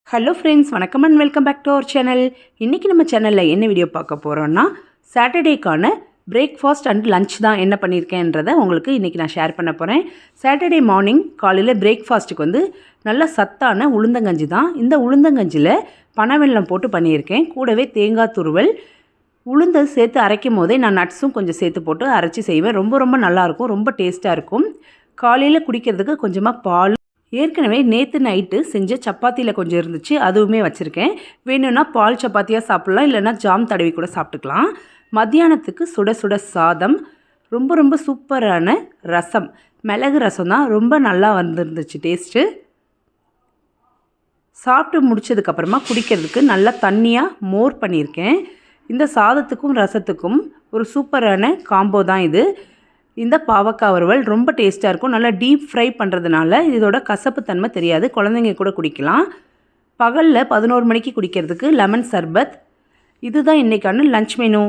Hello friends, வணக்கம் and welcome back to our channel. இன்றைக்கி நம்ம சேனலில் என்ன வீடியோ பார்க்க போகிறோன்னா, சாட்டர்டேக்கான பிரேக்ஃபாஸ்ட் அண்ட் லஞ்ச் தான் என்ன பண்ணியிருக்கேன்றதை உங்களுக்கு இன்றைக்கி நான் ஷேர் பண்ண போகிறேன். சாட்டர்டே மார்னிங் காலையில் பிரேக்ஃபாஸ்ட்டுக்கு வந்து நல்ல சத்தான உளுந்தங்கஞ்சி தான். இந்த உளுந்தங்கஞ்சியில் பனவெல்லம் போட்டு பண்ணியிருக்கேன். கூடவே தேங்காய் துருவல், உளுந்தை சேர்த்து அரைக்கும் போதே நான் நட்ஸும் கொஞ்சம் சேர்த்து போட்டு அரைச்சி செய்வேன். ரொம்ப ரொம்ப நல்லாயிருக்கும், ரொம்ப டேஸ்ட்டாக இருக்கும். காலையில் குடிக்கிறதுக்கு கொஞ்சமாக பால், ஏற்கனவே நேற்று நைட்டு செஞ்ச சப்பாத்தியில் கொஞ்சம் இருந்துச்சு, அதுவுமே வச்சுருக்கேன். வேணும்னா பால் சப்பாத்தியாக சாப்பிட்லாம், இல்லைனா ஜாம் தடவி கூட சாப்பிட்டுக்கலாம். மத்தியானத்துக்கு சுட சுட சாதம், ரொம்ப ரொம்ப சூப்பரான ரசம், மிளகு ரசம் தான், ரொம்ப நல்லா வந்துருந்துச்சு டேஸ்ட்டு. சாப்பிட்டு முடித்ததுக்கப்புறமா குடிக்கிறதுக்கு நல்லா தண்ணியாக மோர் பண்ணியிருக்கேன். இந்த சாதத்துக்கும் ரசத்துக்கும் ஒரு சூப்பரான காம்போ தான் இது. இந்த பாவக்காய் வறுவல் ரொம்ப டேஸ்ட்டாக இருக்கும். நல்லா டீப் ஃப்ரை பண்ணுறதுனால இதோட கசப்பு தன்மை தெரியாது, குழந்தைங்க கூட குடிக்கலாம். பகலில் 11 மணிக்கு குடிக்கிறதுக்கு லெமன் சர்பத். இதுதான் இன்றைக்கான லன்ச் மெனு.